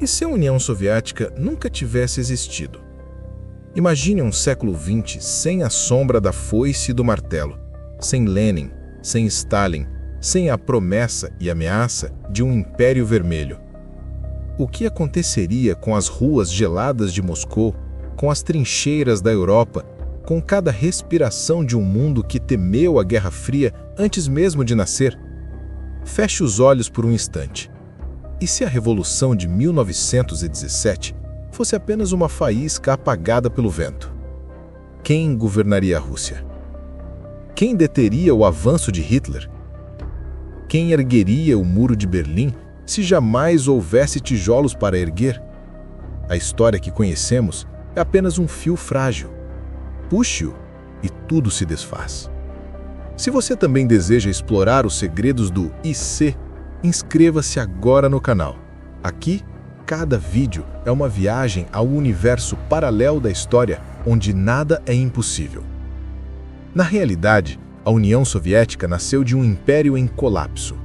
E se a União Soviética nunca tivesse existido? Imagine um século XX sem a sombra da foice e do martelo, sem Lenin, sem Stalin, sem a promessa e ameaça de um Império Vermelho. O que aconteceria com as ruas geladas de Moscou, com as trincheiras da Europa, com cada respiração de um mundo que temeu a Guerra Fria antes mesmo de nascer? Feche os olhos por um instante. E se a Revolução de 1917 fosse apenas uma faísca apagada pelo vento? Quem governaria a Rússia? Quem deteria o avanço de Hitler? Quem ergueria o Muro de Berlim se jamais houvesse tijolos para erguer? A história que conhecemos é apenas um fio frágil. Puxe-o e tudo se desfaz. Se você também deseja explorar os segredos do IC, inscreva-se agora no canal. Aqui, cada vídeo é uma viagem ao universo paralelo da história, onde nada é impossível. Na realidade, a União Soviética nasceu de um império em colapso.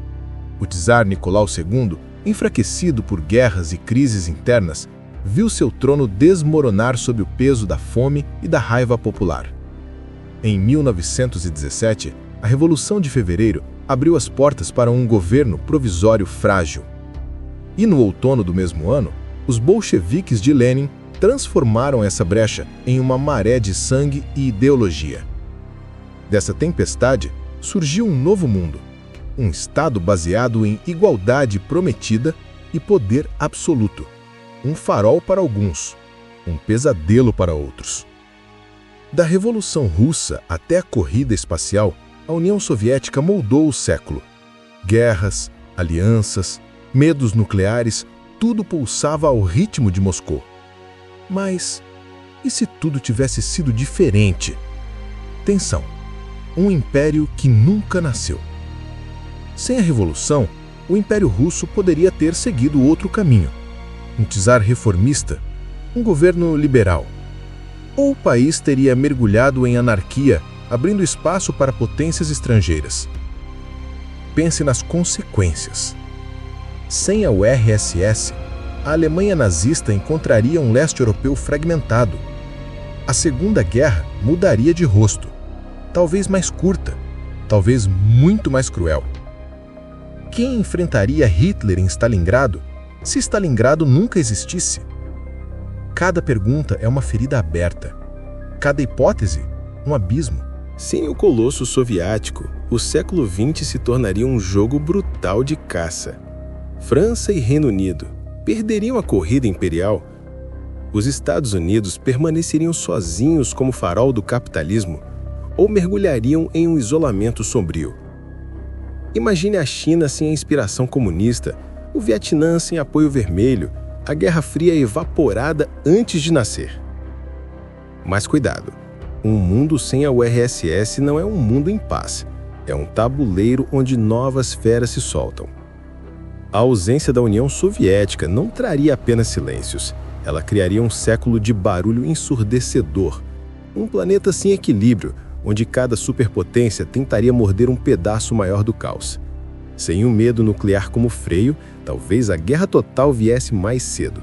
O czar Nicolau II, enfraquecido por guerras e crises internas, viu seu trono desmoronar sob o peso da fome e da raiva popular. Em 1917, a Revolução de Fevereiro abriu as portas para um governo provisório frágil. E no outono do mesmo ano, os bolcheviques de Lenin transformaram essa brecha em uma maré de sangue e ideologia. Dessa tempestade surgiu um novo mundo, um Estado baseado em igualdade prometida e poder absoluto. Um farol para alguns, um pesadelo para outros. Da Revolução Russa até a corrida espacial, a União Soviética moldou o século. Guerras, alianças, medos nucleares, tudo pulsava ao ritmo de Moscou. Mas e se tudo tivesse sido diferente? Tensão. Um império que nunca nasceu. Sem a Revolução, o Império Russo poderia ter seguido outro caminho. Um czar reformista, um governo liberal. Ou o país teria mergulhado em anarquia, abrindo espaço para potências estrangeiras. Pense nas consequências. Sem a URSS, a Alemanha nazista encontraria um leste europeu fragmentado. A Segunda Guerra mudaria de rosto, talvez mais curta, talvez muito mais cruel. Quem enfrentaria Hitler em Stalingrado se Stalingrado nunca existisse? Cada pergunta é uma ferida aberta. Cada hipótese, um abismo. Sem o colosso soviético, o século XX se tornaria um jogo brutal de caça. França e Reino Unido perderiam a corrida imperial. Os Estados Unidos permaneceriam sozinhos como farol do capitalismo ou mergulhariam em um isolamento sombrio. Imagine a China sem a inspiração comunista, o Vietnã sem apoio vermelho, a Guerra Fria evaporada antes de nascer. Mas cuidado, um mundo sem a URSS não é um mundo em paz, é um tabuleiro onde novas feras se soltam. A ausência da União Soviética não traria apenas silêncios, ela criaria um século de barulho ensurdecedor, um planeta sem equilíbrio, onde cada superpotência tentaria morder um pedaço maior do caos. Sem um medo nuclear como freio, talvez a guerra total viesse mais cedo.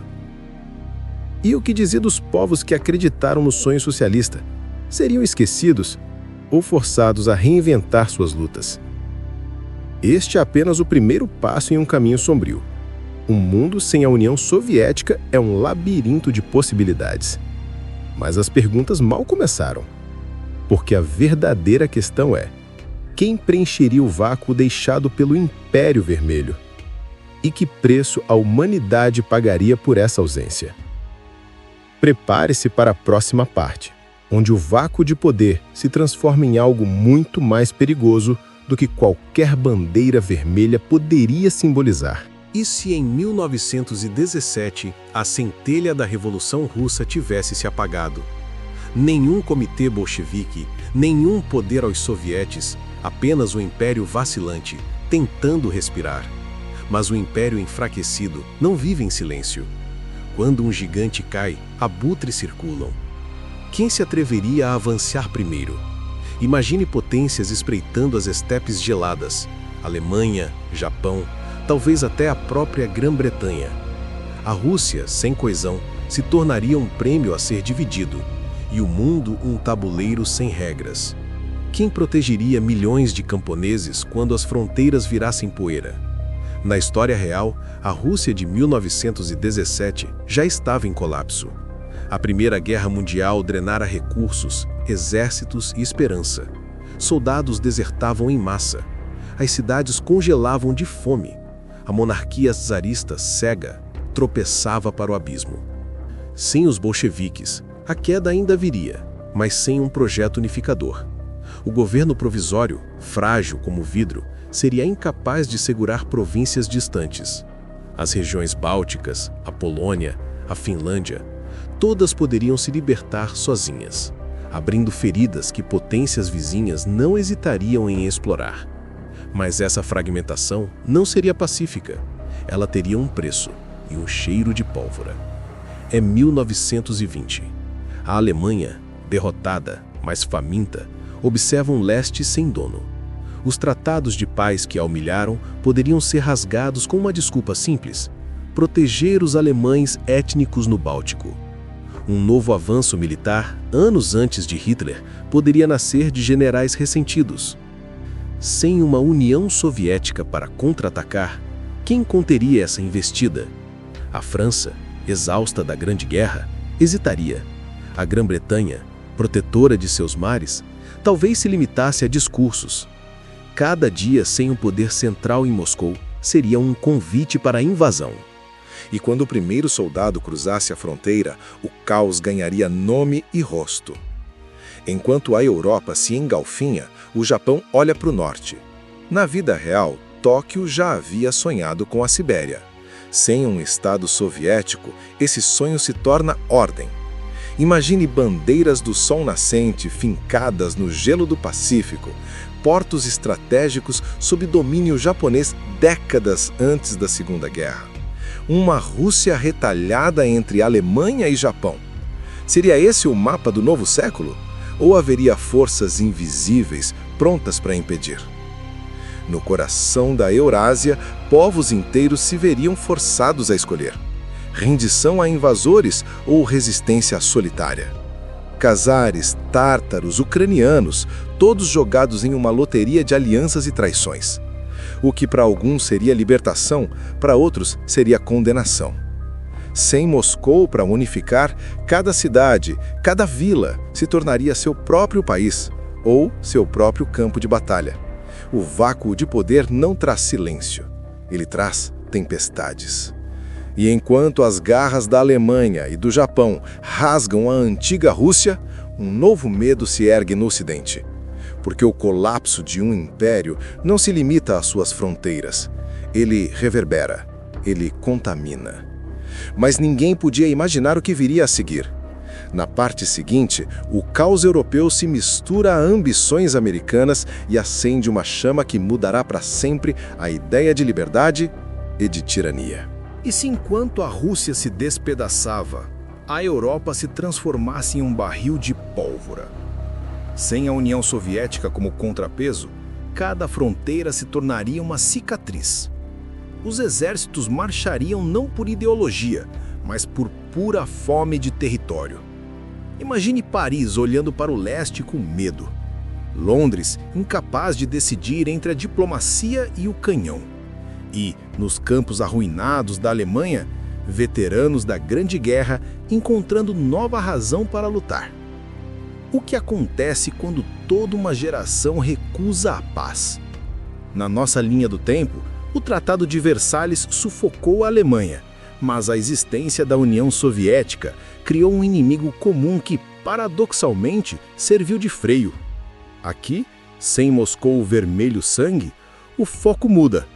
E o que dizer dos povos que acreditaram no sonho socialista? Seriam esquecidos ou forçados a reinventar suas lutas? Este é apenas o primeiro passo em um caminho sombrio. Um mundo sem a União Soviética é um labirinto de possibilidades. Mas as perguntas mal começaram. Porque a verdadeira questão é: quem preencheria o vácuo deixado pelo Império Vermelho? E que preço a humanidade pagaria por essa ausência? Prepare-se para a próxima parte, onde o vácuo de poder se transforma em algo muito mais perigoso do que qualquer bandeira vermelha poderia simbolizar. E se em 1917 a centelha da Revolução Russa tivesse se apagado? Nenhum comitê bolchevique, nenhum poder aos sovietes, apenas o império vacilante, tentando respirar. Mas o império enfraquecido não vive em silêncio. Quando um gigante cai, abutres circulam. Quem se atreveria a avançar primeiro? Imagine potências espreitando as estepes geladas. Alemanha, Japão, talvez até a própria Grã-Bretanha. A Rússia, sem coesão, se tornaria um prêmio a ser dividido, e o mundo um tabuleiro sem regras. Quem protegeria milhões de camponeses quando as fronteiras virassem poeira? Na história real, a Rússia de 1917 já estava em colapso. A Primeira Guerra Mundial drenara recursos, exércitos e esperança. Soldados desertavam em massa. As cidades congelavam de fome. A monarquia czarista, cega, tropeçava para o abismo. Sem os bolcheviques, a queda ainda viria, mas sem um projeto unificador. O governo provisório, frágil como vidro, seria incapaz de segurar províncias distantes. As regiões bálticas, a Polônia, a Finlândia, todas poderiam se libertar sozinhas, abrindo feridas que potências vizinhas não hesitariam em explorar. Mas essa fragmentação não seria pacífica. Ela teria um preço e um cheiro de pólvora. É 1920. A Alemanha, derrotada, mas faminta, observa um leste sem dono. Os tratados de paz que a humilharam poderiam ser rasgados com uma desculpa simples: proteger os alemães étnicos no Báltico. Um novo avanço militar, anos antes de Hitler, poderia nascer de generais ressentidos. Sem uma União Soviética para contra-atacar, quem conteria essa investida? A França, exausta da Grande Guerra, hesitaria. A Grã-Bretanha, protetora de seus mares, talvez se limitasse a discursos. Cada dia sem um poder central em Moscou seria um convite para a invasão. E quando o primeiro soldado cruzasse a fronteira, o caos ganharia nome e rosto. Enquanto a Europa se engalfinha, o Japão olha para o norte. Na vida real, Tóquio já havia sonhado com a Sibéria. Sem um Estado soviético, esse sonho se torna ordem. Imagine bandeiras do sol nascente fincadas no gelo do Pacífico, portos estratégicos sob domínio japonês décadas antes da Segunda Guerra. Uma Rússia retalhada entre Alemanha e Japão. Seria esse o mapa do novo século? Ou haveria forças invisíveis prontas para impedir? No coração da Eurásia, povos inteiros se veriam forçados a escolher: rendição a invasores ou resistência solitária. Cazares, tártaros, ucranianos, todos jogados em uma loteria de alianças e traições. O que para alguns seria libertação, para outros seria condenação. Sem Moscou para unificar, cada cidade, cada vila se tornaria seu próprio país ou seu próprio campo de batalha. O vácuo de poder não traz silêncio, ele traz tempestades. E enquanto as garras da Alemanha e do Japão rasgam a antiga Rússia, um novo medo se ergue no Ocidente. Porque o colapso de um império não se limita às suas fronteiras. Ele reverbera, ele contamina. Mas ninguém podia imaginar o que viria a seguir. Na parte seguinte, o caos europeu se mistura a ambições americanas e acende uma chama que mudará para sempre a ideia de liberdade e de tirania. E se enquanto a Rússia se despedaçava, a Europa se transformasse em um barril de pólvora? Sem a União Soviética como contrapeso, cada fronteira se tornaria uma cicatriz. Os exércitos marchariam não por ideologia, mas por pura fome de território. Imagine Paris olhando para o leste com medo. Londres, incapaz de decidir entre a diplomacia e o canhão. E, nos campos arruinados da Alemanha, veteranos da Grande Guerra encontrando nova razão para lutar. O que acontece quando toda uma geração recusa a paz? Na nossa linha do tempo, o Tratado de Versalhes sufocou a Alemanha, mas a existência da União Soviética criou um inimigo comum que, paradoxalmente, serviu de freio. Aqui, sem Moscou vermelho sangue, o foco muda.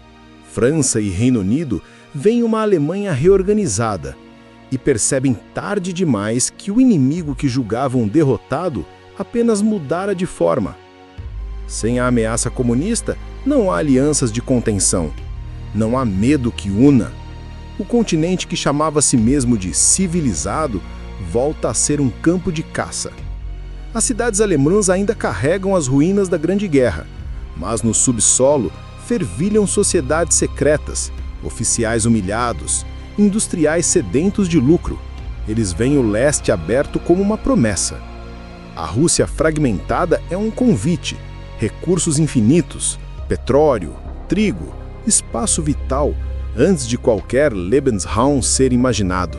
França e Reino Unido veem uma Alemanha reorganizada e percebem tarde demais que o inimigo que julgavam derrotado apenas mudara de forma. Sem a ameaça comunista, não há alianças de contenção. Não há medo que una. O continente que chamava a si mesmo de civilizado volta a ser um campo de caça. As cidades alemãs ainda carregam as ruínas da Grande Guerra, mas no subsolo fervilham sociedades secretas, oficiais humilhados, industriais sedentos de lucro. Eles veem o leste aberto como uma promessa. A Rússia fragmentada é um convite. Recursos infinitos, petróleo, trigo, espaço vital, antes de qualquer Lebensraum ser imaginado.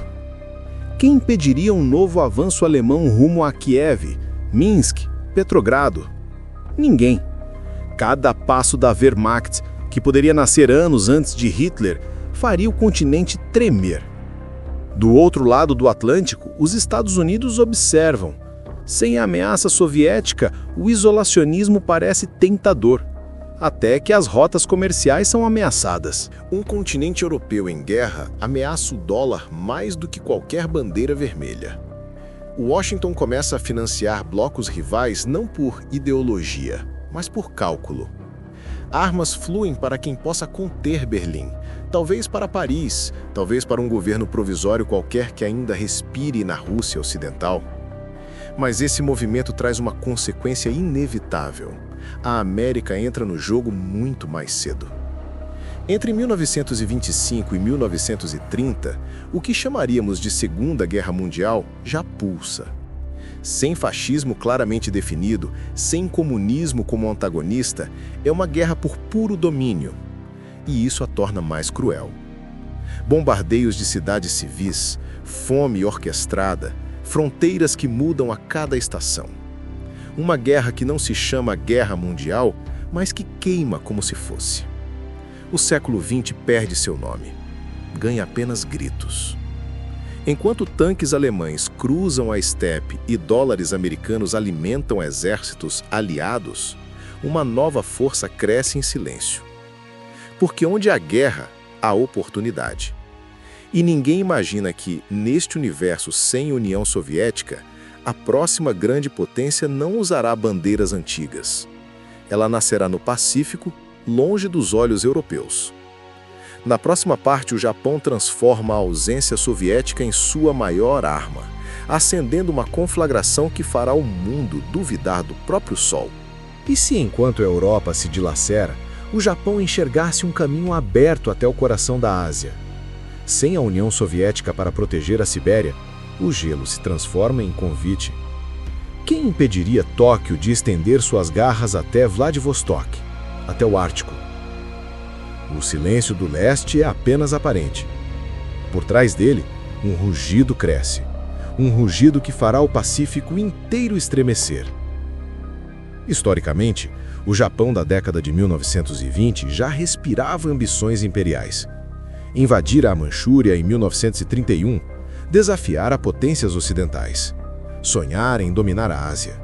Quem impediria um novo avanço alemão rumo a Kiev, Minsk, Petrogrado? Ninguém. Cada passo da Wehrmacht, que poderia nascer anos antes de Hitler, faria o continente tremer. Do outro lado do Atlântico, os Estados Unidos observam. Sem a ameaça soviética, o isolacionismo parece tentador, até que as rotas comerciais são ameaçadas. Um continente europeu em guerra ameaça o dólar mais do que qualquer bandeira vermelha. Washington começa a financiar blocos rivais não por ideologia, mas por cálculo. Armas fluem para quem possa conter Berlim, talvez para Paris, talvez para um governo provisório qualquer que ainda respire na Rússia Ocidental. Mas esse movimento traz uma consequência inevitável. A América entra no jogo muito mais cedo. Entre 1925 e 1930, o que chamaríamos de Segunda Guerra Mundial já pulsa. Sem fascismo claramente definido, sem comunismo como antagonista, é uma guerra por puro domínio. E isso a torna mais cruel. Bombardeios de cidades civis, fome orquestrada, fronteiras que mudam a cada estação. Uma guerra que não se chama Guerra Mundial, mas que queima como se fosse. O século XX perde seu nome. Ganha apenas gritos. Enquanto tanques alemães cruzam a estepe e dólares americanos alimentam exércitos aliados, uma nova força cresce em silêncio. Porque onde há guerra, há oportunidade. E ninguém imagina que, neste universo sem União Soviética, a próxima grande potência não usará bandeiras antigas. Ela nascerá no Pacífico, longe dos olhos europeus. Na próxima parte, o Japão transforma a ausência soviética em sua maior arma, acendendo uma conflagração que fará o mundo duvidar do próprio Sol. E se, enquanto a Europa se dilacera, o Japão enxergasse um caminho aberto até o coração da Ásia? Sem a União Soviética para proteger a Sibéria, o gelo se transforma em convite. Quem impediria Tóquio de estender suas garras até Vladivostok, até o Ártico? O silêncio do leste é apenas aparente. Por trás dele, um rugido cresce. Um rugido que fará o Pacífico inteiro estremecer. Historicamente, o Japão da década de 1920 já respirava ambições imperiais. Invadir a Manchúria em 1931, desafiar a potências ocidentais, sonhar em dominar a Ásia.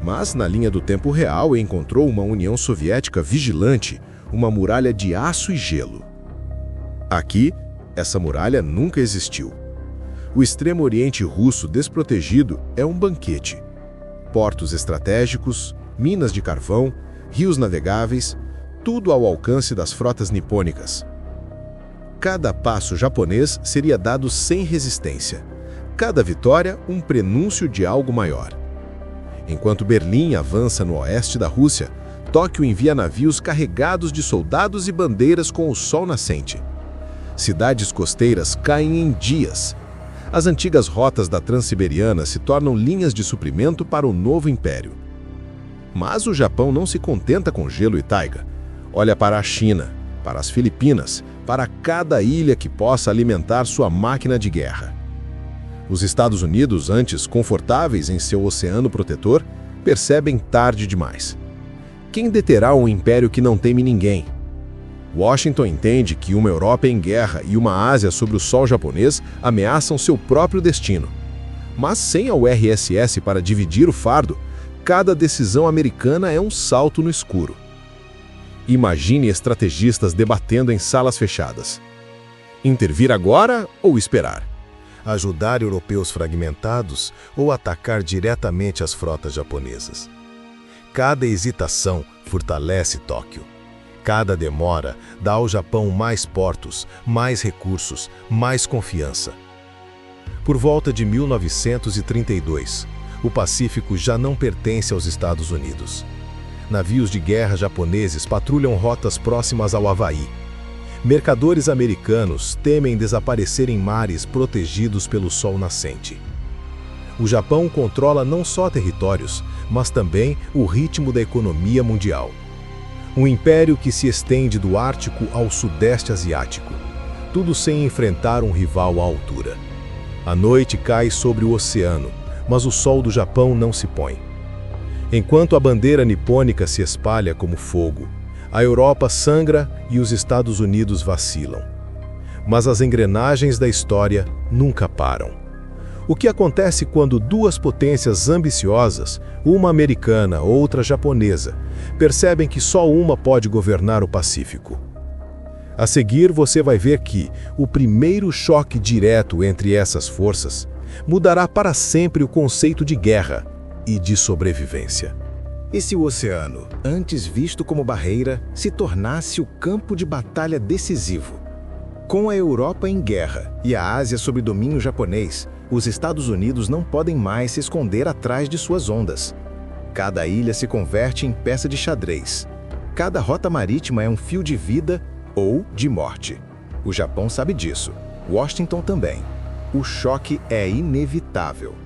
Mas, na linha do tempo real, encontrou uma União Soviética vigilante, uma muralha de aço e gelo. Aqui, essa muralha nunca existiu. O extremo oriente russo desprotegido é um banquete. Portos estratégicos, minas de carvão, rios navegáveis, tudo ao alcance das frotas nipônicas. Cada passo japonês seria dado sem resistência. Cada vitória, um prenúncio de algo maior. Enquanto Berlim avança no oeste da Rússia, Tóquio envia navios carregados de soldados e bandeiras com o sol nascente. Cidades costeiras caem em dias. As antigas rotas da Transiberiana se tornam linhas de suprimento para o novo império. Mas o Japão não se contenta com gelo e taiga. Olha para a China, para as Filipinas, para cada ilha que possa alimentar sua máquina de guerra. Os Estados Unidos, antes confortáveis em seu oceano protetor, percebem tarde demais. Quem deterá um império que não teme ninguém? Washington entende que uma Europa em guerra e uma Ásia sob o sol japonês ameaçam seu próprio destino. Mas sem a URSS para dividir o fardo, cada decisão americana é um salto no escuro. Imagine estrategistas debatendo em salas fechadas. Intervir agora ou esperar? Ajudar europeus fragmentados ou atacar diretamente as frotas japonesas? Cada hesitação fortalece Tóquio. Cada demora dá ao Japão mais portos, mais recursos, mais confiança. Por volta de 1932, o Pacífico já não pertence aos Estados Unidos. Navios de guerra japoneses patrulham rotas próximas ao Havaí. Mercadores americanos temem desaparecer em mares protegidos pelo sol nascente. O Japão controla não só territórios, mas também o ritmo da economia mundial. Um império que se estende do Ártico ao Sudeste Asiático, tudo sem enfrentar um rival à altura. A noite cai sobre o oceano, mas o sol do Japão não se põe. Enquanto a bandeira nipônica se espalha como fogo, a Europa sangra e os Estados Unidos vacilam. Mas as engrenagens da história nunca param. O que acontece quando duas potências ambiciosas, uma americana, outra japonesa, percebem que só uma pode governar o Pacífico? A seguir, você vai ver que o primeiro choque direto entre essas forças mudará para sempre o conceito de guerra e de sobrevivência. E se o oceano, antes visto como barreira, se tornasse o campo de batalha decisivo? Com a Europa em guerra e a Ásia sob domínio japonês, os Estados Unidos não podem mais se esconder atrás de suas ondas. Cada ilha se converte em peça de xadrez. Cada rota marítima é um fio de vida ou de morte. O Japão sabe disso. Washington também. O choque é inevitável.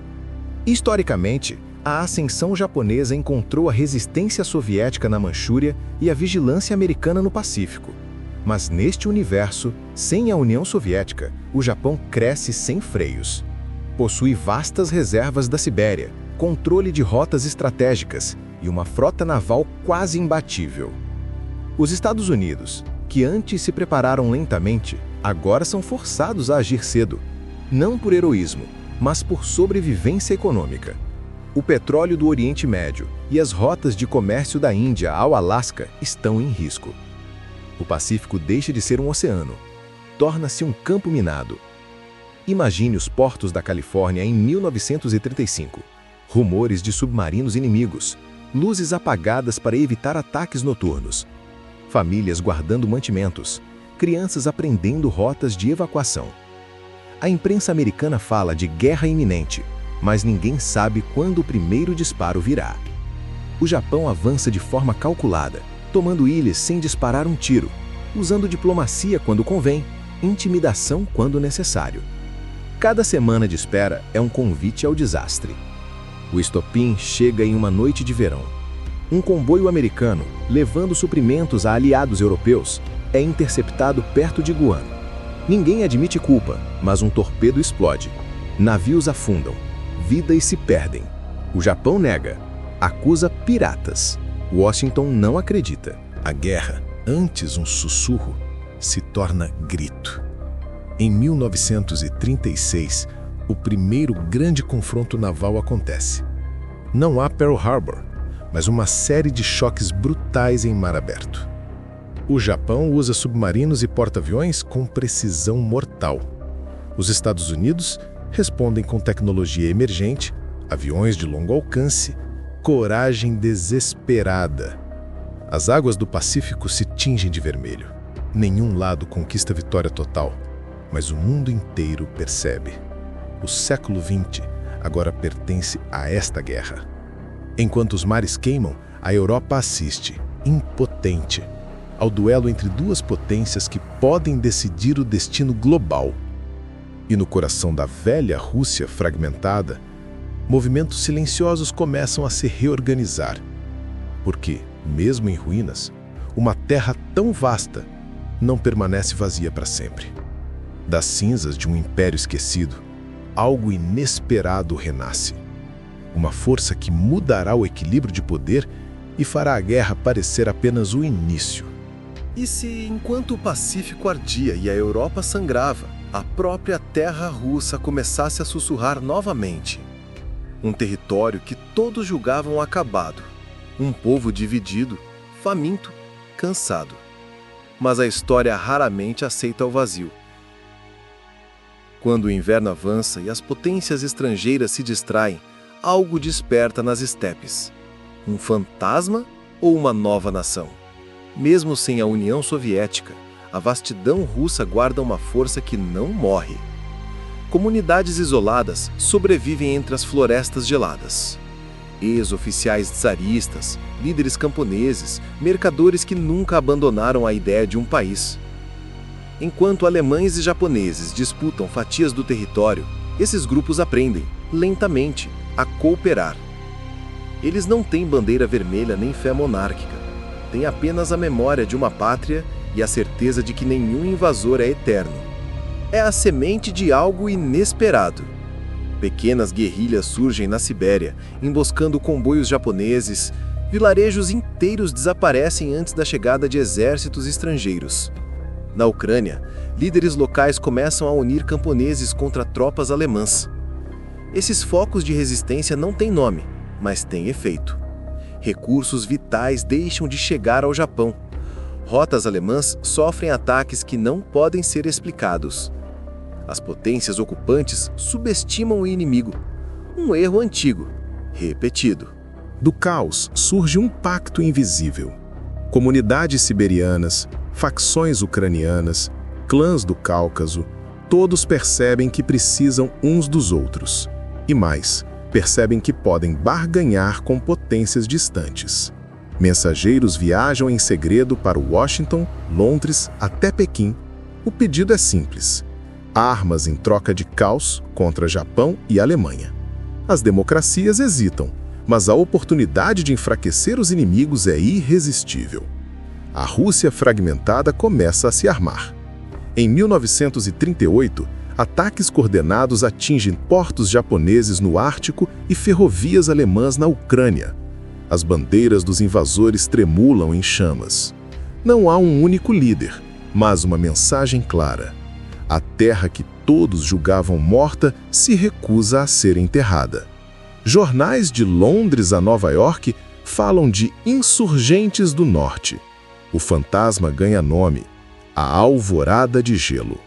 Historicamente, a ascensão japonesa encontrou a resistência soviética na Manchúria e a vigilância americana no Pacífico. Mas neste universo, sem a União Soviética, o Japão cresce sem freios. Possui vastas reservas da Sibéria, controle de rotas estratégicas e uma frota naval quase imbatível. Os Estados Unidos, que antes se prepararam lentamente, agora são forçados a agir cedo, não por heroísmo, mas por sobrevivência econômica. O petróleo do Oriente Médio e as rotas de comércio da Índia ao Alasca estão em risco. O Pacífico deixa de ser um oceano, torna-se um campo minado. Imagine os portos da Califórnia em 1935. Rumores de submarinos inimigos, luzes apagadas para evitar ataques noturnos, famílias guardando mantimentos, crianças aprendendo rotas de evacuação. A imprensa americana fala de guerra iminente, mas ninguém sabe quando o primeiro disparo virá. O Japão avança de forma calculada, tomando ilhas sem disparar um tiro, usando diplomacia quando convém, intimidação quando necessário. Cada semana de espera é um convite ao desastre. O estopim chega em uma noite de verão. Um comboio americano, levando suprimentos a aliados europeus, é interceptado perto de Guam. Ninguém admite culpa, mas um torpedo explode. Navios afundam. Vidas se perdem. O Japão nega. Acusa piratas. Washington não acredita. A guerra, antes um sussurro, se torna grito. Em 1936, o primeiro grande confronto naval acontece. Não há Pearl Harbor, mas uma série de choques brutais em mar aberto. O Japão usa submarinos e porta-aviões com precisão mortal. Os Estados Unidos respondem com tecnologia emergente, aviões de longo alcance, coragem desesperada. As águas do Pacífico se tingem de vermelho. Nenhum lado conquista vitória total, mas o mundo inteiro percebe. O século XX agora pertence a esta guerra. Enquanto os mares queimam, a Europa assiste, impotente, ao duelo entre duas potências que podem decidir o destino global. E no coração da velha Rússia fragmentada, movimentos silenciosos começam a se reorganizar. Porque, mesmo em ruínas, uma terra tão vasta não permanece vazia para sempre. Das cinzas de um império esquecido, algo inesperado renasce. Uma força que mudará o equilíbrio de poder e fará a guerra parecer apenas o início. E se, enquanto o Pacífico ardia e a Europa sangrava, a própria terra russa começasse a sussurrar novamente? Um território que todos julgavam acabado. Um povo dividido, faminto, cansado. Mas a história raramente aceita o vazio. Quando o inverno avança e as potências estrangeiras se distraem, algo desperta nas estepes. Um fantasma ou uma nova nação? Mesmo sem a União Soviética, a vastidão russa guarda uma força que não morre. Comunidades isoladas sobrevivem entre as florestas geladas. Ex-oficiais tsaristas, líderes camponeses, mercadores que nunca abandonaram a ideia de um país. Enquanto alemães e japoneses disputam fatias do território, esses grupos aprendem, lentamente, a cooperar. Eles não têm bandeira vermelha nem fé monárquica. Têm apenas a memória de uma pátria e a certeza de que nenhum invasor é eterno. É a semente de algo inesperado. Pequenas guerrilhas surgem na Sibéria, emboscando comboios japoneses. Vilarejos inteiros desaparecem antes da chegada de exércitos estrangeiros. Na Ucrânia, líderes locais começam a unir camponeses contra tropas alemãs. Esses focos de resistência não têm nome, mas têm efeito. Recursos vitais deixam de chegar ao Japão. Rotas alemãs sofrem ataques que não podem ser explicados. As potências ocupantes subestimam o inimigo. Um erro antigo, repetido. Do caos surge um pacto invisível. Comunidades siberianas, facções ucranianas, clãs do Cáucaso, todos percebem que precisam uns dos outros. E mais, percebem que podem barganhar com potências distantes. Mensageiros viajam em segredo para Washington, Londres, até Pequim. O pedido é simples: armas em troca de caos contra Japão e Alemanha. As democracias hesitam, mas a oportunidade de enfraquecer os inimigos é irresistível. A Rússia fragmentada começa a se armar. Em 1938, ataques coordenados atingem portos japoneses no Ártico e ferrovias alemãs na Ucrânia. As bandeiras dos invasores tremulam em chamas. Não há um único líder, mas uma mensagem clara. A terra que todos julgavam morta se recusa a ser enterrada. Jornais de Londres a Nova York falam de insurgentes do norte. O fantasma ganha nome: a Alvorada de Gelo.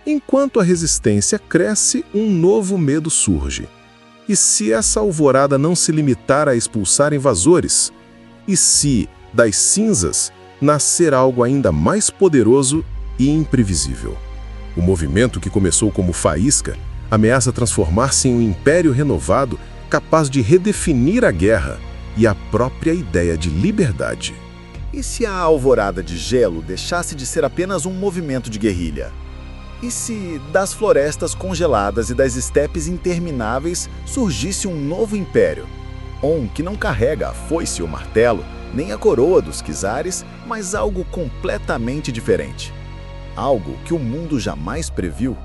Enquanto a resistência cresce, um novo medo surge. E se essa alvorada não se limitar a expulsar invasores? E se, das cinzas, nascer algo ainda mais poderoso e imprevisível? O movimento que começou como faísca ameaça transformar-se em um império renovado capaz de redefinir a guerra e a própria ideia de liberdade. E se a Alvorada de Gelo deixasse de ser apenas um movimento de guerrilha? E se, das florestas congeladas e das estepes intermináveis, surgisse um novo império? Que não carrega a foice e o martelo, nem a coroa dos czares, mas algo completamente diferente. Algo que o mundo jamais previu.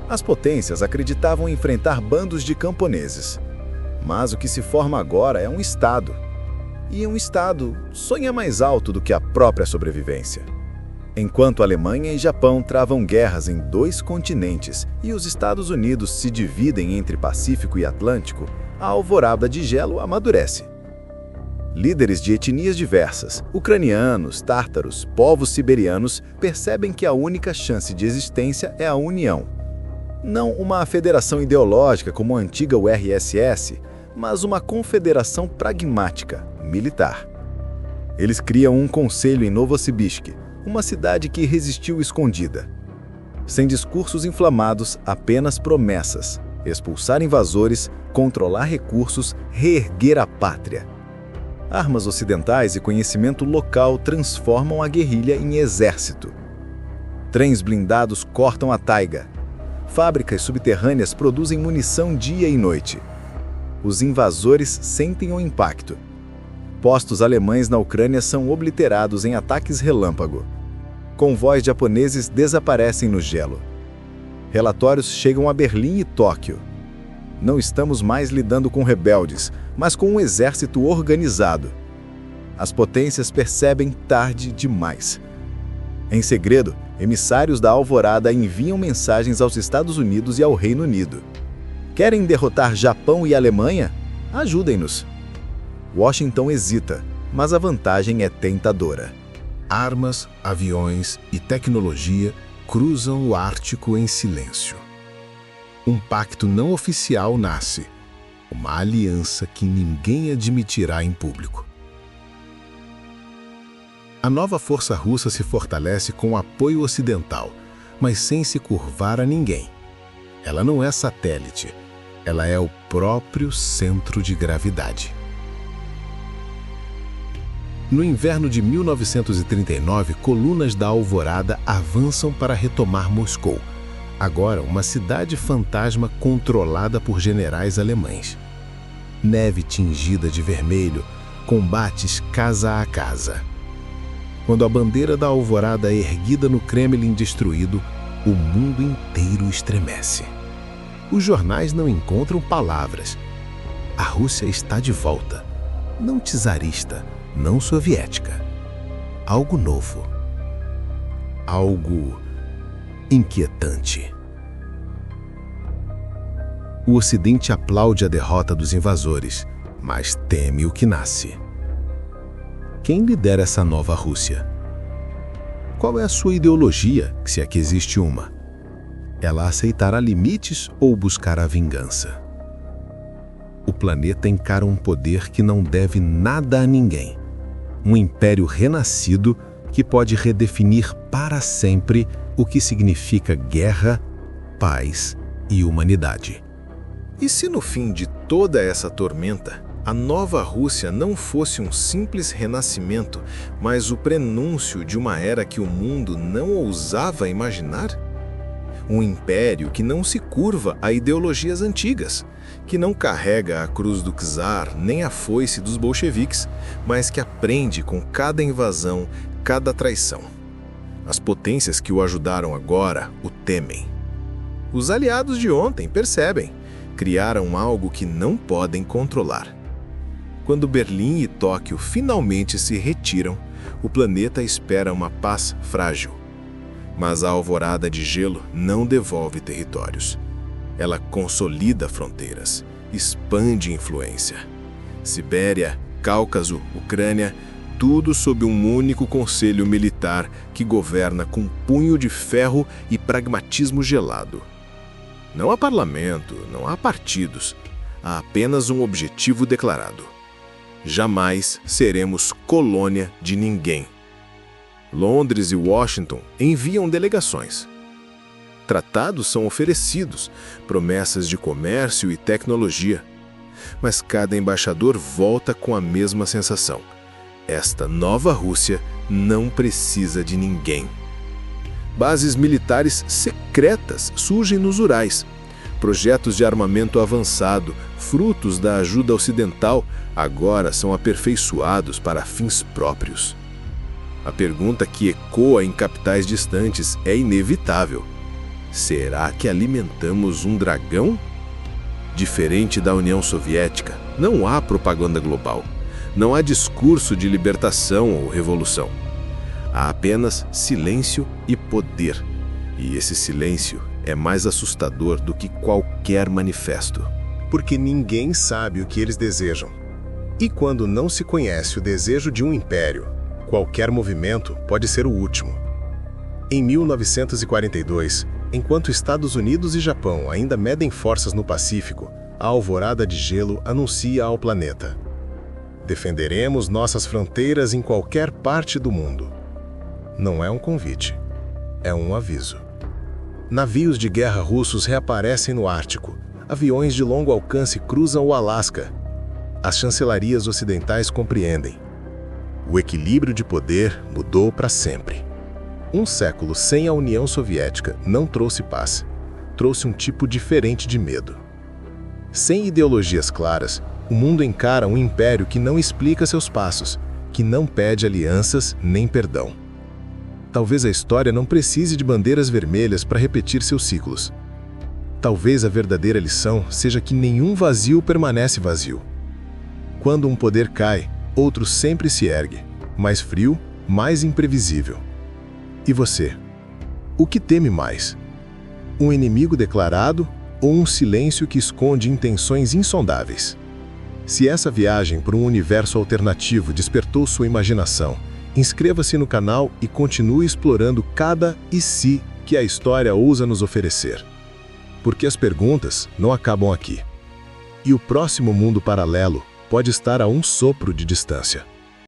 As potências acreditavam enfrentar bandos de camponeses. Mas o que se forma agora é um Estado. E um Estado sonha mais alto do que a própria sobrevivência. Enquanto Alemanha e Japão travam guerras em 2 continentes e os Estados Unidos se dividem entre Pacífico e Atlântico, a Alvorada de Gelo amadurece. Líderes de etnias diversas, ucranianos, tártaros, povos siberianos, percebem que a única chance de existência é a união. Não uma federação ideológica como a antiga URSS, mas uma confederação pragmática, militar. Eles criam um conselho em Novosibirsk, uma cidade que resistiu escondida. Sem discursos inflamados, apenas promessas: expulsar invasores, controlar recursos, reerguer a pátria. Armas ocidentais e conhecimento local transformam a guerrilha em exército. Trens blindados cortam a taiga. Fábricas subterrâneas produzem munição dia e noite. Os invasores sentem o impacto. Postos alemães na Ucrânia são obliterados em ataques relâmpago. Convois japoneses desaparecem no gelo. Relatórios chegam a Berlim e Tóquio. Não estamos mais lidando com rebeldes, mas com um exército organizado. As potências percebem tarde demais. Em segredo, emissários da Alvorada enviam mensagens aos Estados Unidos e ao Reino Unido. Querem derrotar Japão e Alemanha? Ajudem-nos. Washington hesita, mas a vantagem é tentadora. Armas, aviões e tecnologia cruzam o Ártico em silêncio. Um pacto não oficial nasce, uma aliança que ninguém admitirá em público. A nova força russa se fortalece com apoio ocidental, mas sem se curvar a ninguém. Ela não é satélite, ela é o próprio centro de gravidade. No inverno de 1939, colunas da Alvorada avançam para retomar Moscou, agora uma cidade fantasma controlada por generais alemães. Neve tingida de vermelho, combates casa a casa. Quando a bandeira da Alvorada é erguida no Kremlin destruído, o mundo inteiro estremece. Os jornais não encontram palavras. A Rússia está de volta, não czarista, não soviética. Algo novo. Algo inquietante. O Ocidente aplaude a derrota dos invasores, mas teme o que nasce. Quem lidera essa nova Rússia? Qual é a sua ideologia, se é que existe uma? Ela aceitará limites ou buscará vingança? O planeta encara um poder que não deve nada a ninguém. Um império renascido que pode redefinir para sempre o que significa guerra, paz e humanidade. E se no fim de toda essa tormenta, a nova Rússia não fosse um simples renascimento, mas o prenúncio de uma era que o mundo não ousava imaginar? Um império que não se curva a ideologias antigas, que não carrega a cruz do czar nem a foice dos bolcheviques, mas que aprende com cada invasão, cada traição. As potências que o ajudaram agora o temem. Os aliados de ontem percebem, criaram algo que não podem controlar. Quando Berlim e Tóquio finalmente se retiram, o planeta espera uma paz frágil. Mas a alvorada de gelo não devolve territórios. Ela consolida fronteiras, expande influência. Sibéria, Cáucaso, Ucrânia, tudo sob um único conselho militar que governa com punho de ferro e pragmatismo gelado. Não há parlamento, não há partidos, há apenas um objetivo declarado. Jamais seremos colônia de ninguém. Londres e Washington enviam delegações. Tratados são oferecidos, promessas de comércio e tecnologia. Mas cada embaixador volta com a mesma sensação. Esta nova Rússia não precisa de ninguém. Bases militares secretas surgem nos Urais. Projetos de armamento avançado, frutos da ajuda ocidental, agora são aperfeiçoados para fins próprios. A pergunta que ecoa em capitais distantes é inevitável. Será que alimentamos um dragão? Diferente da União Soviética, não há propaganda global. Não há discurso de libertação ou revolução. Há apenas silêncio e poder. E esse silêncio é mais assustador do que qualquer manifesto. Porque ninguém sabe o que eles desejam. E quando não se conhece o desejo de um império, qualquer movimento pode ser o último. Em 1942, enquanto Estados Unidos e Japão ainda medem forças no Pacífico, a alvorada de gelo anuncia ao planeta: defenderemos nossas fronteiras em qualquer parte do mundo. Não é um convite, é um aviso. Navios de guerra russos reaparecem no Ártico, aviões de longo alcance cruzam o Alasca. As chancelarias ocidentais compreendem. O equilíbrio de poder mudou para sempre. Um século sem a União Soviética não trouxe paz, trouxe um tipo diferente de medo. Sem ideologias claras, o mundo encara um império que não explica seus passos, que não pede alianças nem perdão. Talvez a história não precise de bandeiras vermelhas para repetir seus ciclos. Talvez a verdadeira lição seja que nenhum vazio permanece vazio. Quando um poder cai, outro sempre se ergue, mais frio, mais imprevisível. E você? O que teme mais? Um inimigo declarado ou um silêncio que esconde intenções insondáveis? Se essa viagem por um universo alternativo despertou sua imaginação, inscreva-se no canal e continue explorando cada e se que a história ousa nos oferecer. Porque as perguntas não acabam aqui. E o próximo mundo paralelo pode estar a um sopro de distância.